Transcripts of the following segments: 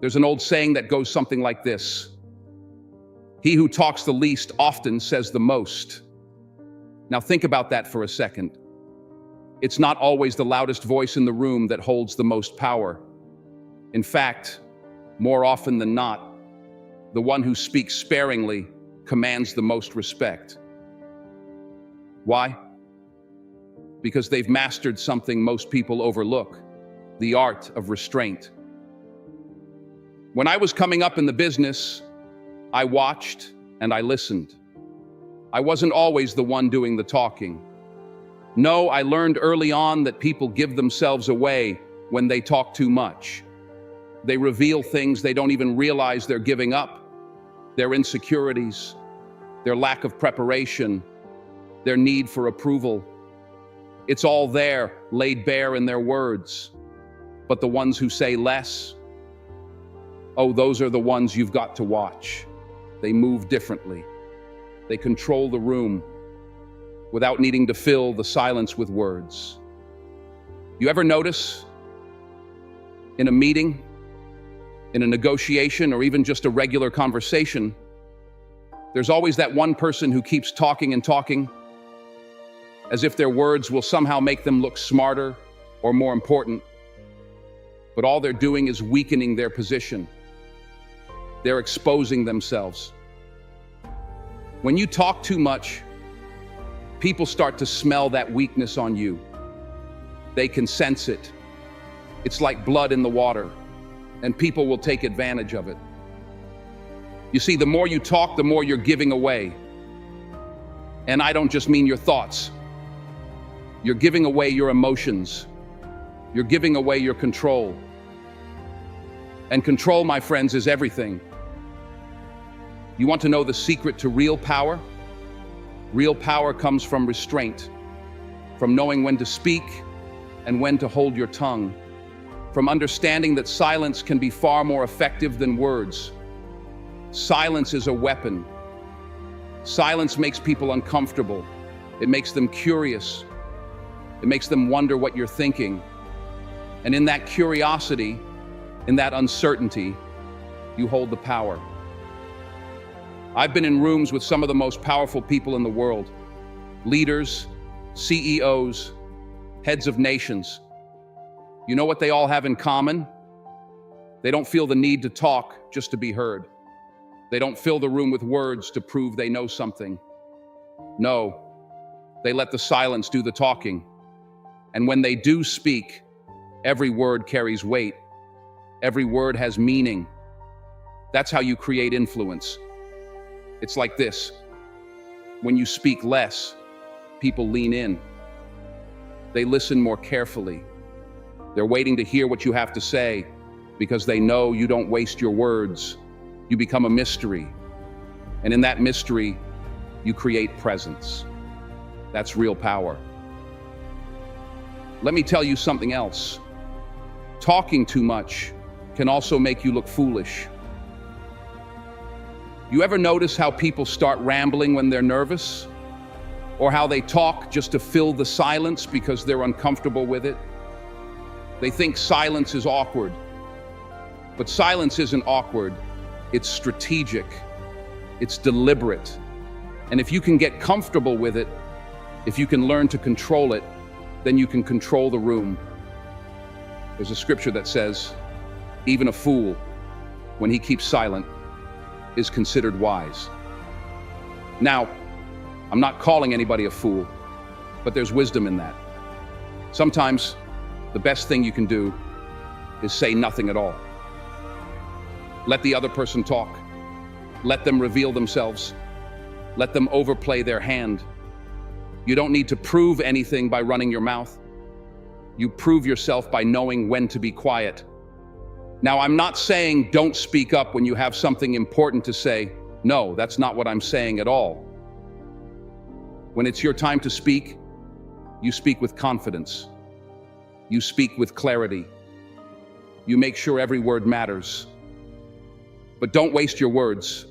There's an old saying that goes something like this: he who talks the least often says the most. Now think about that for a second. It's not always the loudest voice in the room that holds the most power. In fact, more often than not, the one who speaks sparingly commands the most respect. Why? Because they've mastered something most people overlook: the art of restraint. When I was coming up in the business, I watched and I listened. I wasn't always the one doing the talking. No, I learned early on that people give themselves away when they talk too much. They reveal things they don't even realize they're giving up: their insecurities, their lack of preparation, their need for approval. It's all there, laid bare in their words. But the ones who say less, oh, those are the ones you've got to watch. They move differently. They control the room without needing to fill the silence with words. You ever notice in a meeting, in a negotiation, or even just a regular conversation, there's always that one person who keeps talking and talking, as if their words will somehow make them look smarter or more important. But all they're doing is weakening their position. They're exposing themselves. When you talk too much, people start to smell that weakness on you. They can sense it. It's like blood in the water, and people will take advantage of it. You see, the more you talk, the more you're giving away. And I don't just mean your thoughts. You're giving away your emotions. You're giving away your control. And control, my friends, is everything. You want to know the secret to real power? Real power comes from restraint, from knowing when to speak and when to hold your tongue, from understanding that silence can be far more effective than words. Silence is a weapon. Silence makes people uncomfortable. It makes them curious. It makes them wonder what you're thinking. And in that curiosity, in that uncertainty, you hold the power. I've been in rooms with some of the most powerful people in the world: leaders, CEOs, heads of nations. You know what they all have in common? They don't feel the need to talk just to be heard. They don't fill the room with words to prove they know something. No, they let the silence do the talking. And when they do speak, every word carries weight. Every word has meaning. That's how you create influence. It's like this: when you speak less, people lean in. They listen more carefully. They're waiting to hear what you have to say because they know you don't waste your words. You become a mystery. And in that mystery, you create presence. That's real power. Let me tell you something else. Talking too much can also make you look foolish. You ever notice how people start rambling when they're nervous? Or how they talk just to fill the silence because they're uncomfortable with it? They think silence is awkward. But silence isn't awkward. It's strategic. It's deliberate. And if you can get comfortable with it, if you can learn to control it, then you can control the room. There's a scripture that says, even a fool, when he keeps silent, is considered wise. Now, I'm not calling anybody a fool, but there's wisdom in that. Sometimes the best thing you can do is say nothing at all. Let the other person talk. Let them reveal themselves. Let them overplay their hand. You don't need to prove anything by running your mouth. You prove yourself by knowing when to be quiet. Now, I'm not saying don't speak up when you have something important to say. No, that's not what I'm saying at all. When it's your time to speak, you speak with confidence. You speak with clarity. You make sure every word matters. But don't waste your words.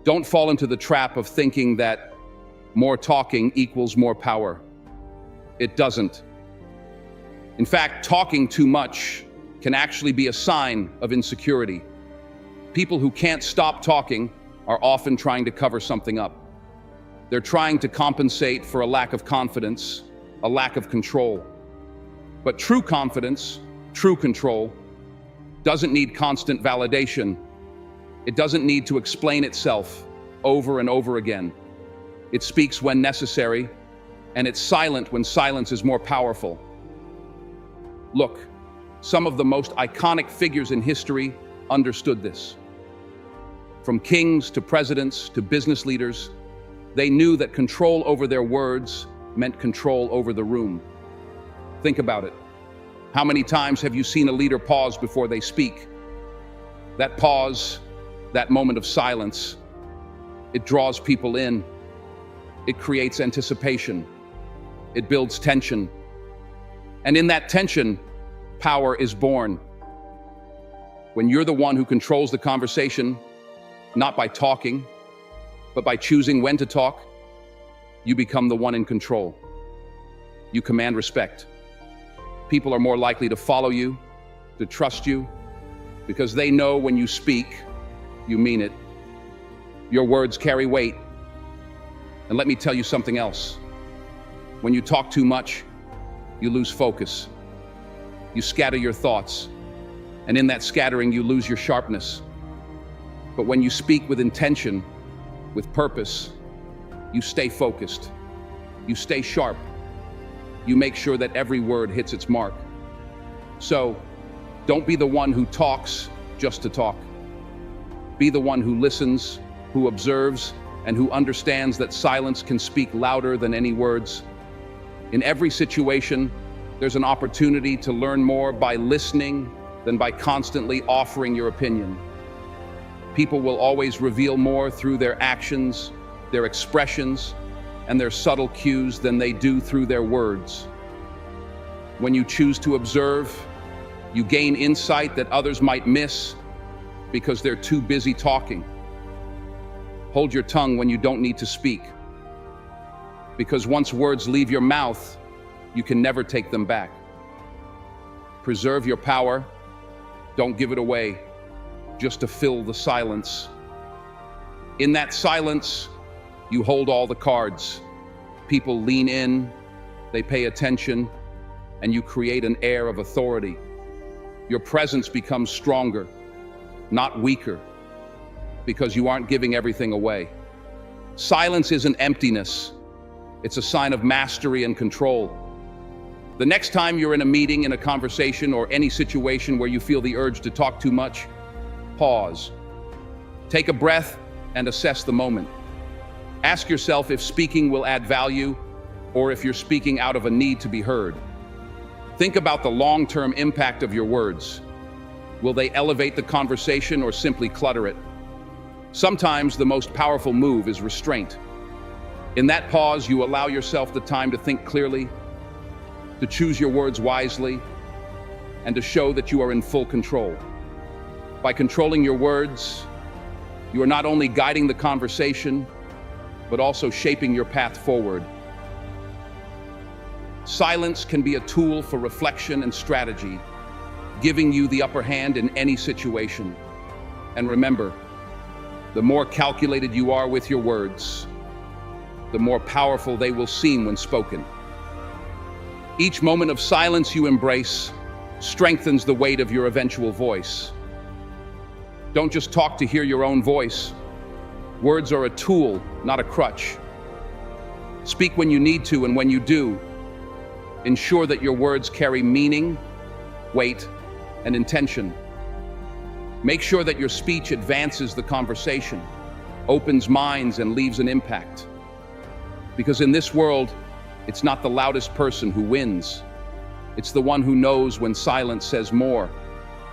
Don't fall into the trap of thinking that more talking equals more power. It doesn't. In fact, talking too much can actually be a sign of insecurity. People who can't stop talking are often trying to cover something up. They're trying to compensate for a lack of confidence, a lack of control. But true confidence, true control, doesn't need constant validation. It doesn't need to explain itself over and over again. It speaks when necessary, and it's silent when silence is more powerful. Look, some of the most iconic figures in history understood this. From kings to presidents to business leaders, they knew that control over their words meant control over the room. Think about it. How many times have you seen a leader pause before they speak? That pause, that moment of silence, it draws people in. It creates anticipation. It builds tension. And in that tension, power is born. When you're the one who controls the conversation, not by talking, but by choosing when to talk, you become the one in control. You command respect. People are more likely to follow you, to trust you, because they know when you speak, you mean it. Your words carry weight. And let me tell you something else. When you talk too much, you lose focus. You scatter your thoughts, and in that scattering, you lose your sharpness. But when you speak with intention, with purpose, you stay focused. You stay sharp. You make sure that every word hits its mark. So, don't be the one who talks just to talk. Be the one who listens, who observes, and who understands that silence can speak louder than any words. In every situation, there's an opportunity to learn more by listening than by constantly offering your opinion. People will always reveal more through their actions, their expressions, and their subtle cues than they do through their words. When you choose to observe, you gain insight that others might miss because they're too busy talking. Hold your tongue when you don't need to speak, because once words leave your mouth, you can never take them back. Preserve your power. Don't give it away just to fill the silence. In that silence, you hold all the cards. People lean in, they pay attention, and you create an air of authority. Your presence becomes stronger, not weaker, because you aren't giving everything away. Silence isn't emptiness. It's a sign of mastery and control. The next time you're in a meeting, in a conversation, or any situation where you feel the urge to talk too much, pause. Take a breath and assess the moment. Ask yourself if speaking will add value or if you're speaking out of a need to be heard. Think about the long-term impact of your words. Will they elevate the conversation or simply clutter it? Sometimes the most powerful move is restraint. In that pause, you allow yourself the time to think clearly, to choose your words wisely, and to show that you are in full control. By controlling your words, you are not only guiding the conversation, but also shaping your path forward. Silence can be a tool for reflection and strategy, giving you the upper hand in any situation. And remember, the more calculated you are with your words, the more powerful they will seem when spoken. Each moment of silence you embrace strengthens the weight of your eventual voice. Don't just talk to hear your own voice. Words are a tool, not a crutch. Speak when you need to, and when you do, ensure that your words carry meaning, weight, and intention. Make sure that your speech advances the conversation, opens minds, and leaves an impact. Because in this world, it's not the loudest person who wins. It's the one who knows when silence says more.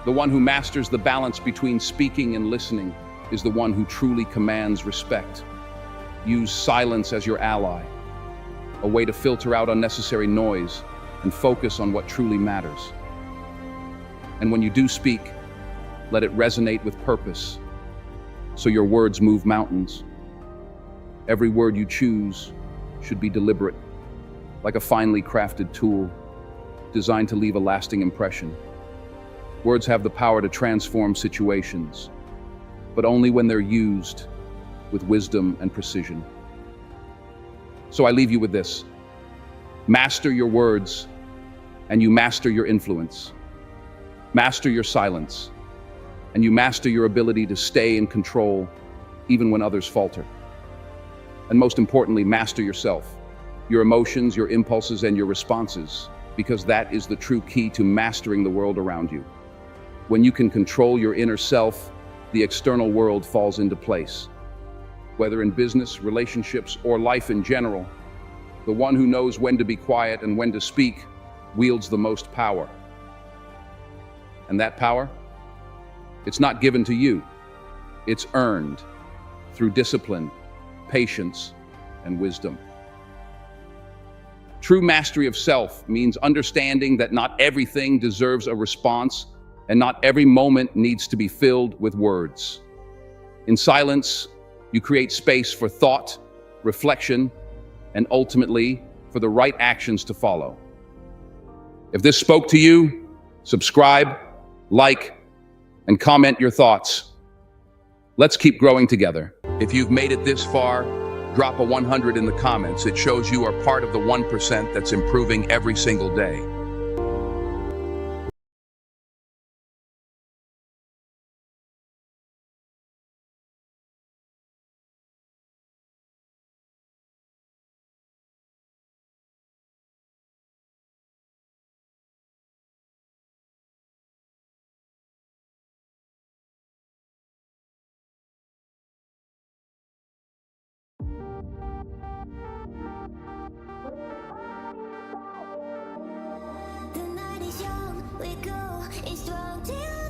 The one who masters the balance between speaking and listening is the one who truly commands respect. Use silence as your ally, a way to filter out unnecessary noise and focus on what truly matters. And when you do speak, let it resonate with purpose, so your words move mountains. Every word you choose should be deliberate, like a finely crafted tool designed to leave a lasting impression. Words have the power to transform situations, but only when they're used with wisdom and precision. So I leave you with this. Master your words, and you master your influence. Master your silence, and you master your ability to stay in control even when others falter. And most importantly, master yourself, your emotions, your impulses, and your responses, because that is the true key to mastering the world around you. When you can control your inner self, the external world falls into place. Whether in business, relationships, or life in general, the one who knows when to be quiet and when to speak wields the most power. And that power? It's not given to you. It's earned through discipline, patience, and wisdom. True mastery of self means understanding that not everything deserves a response and not every moment needs to be filled with words. In silence, you create space for thought, reflection, and ultimately for the right actions to follow. If this spoke to you, subscribe, like, and comment your thoughts. Let's keep growing together. If you've made it this far, drop a 100 in the comments. It shows you are part of the 1% that's improving every single day. The night is young, we go, it's strong till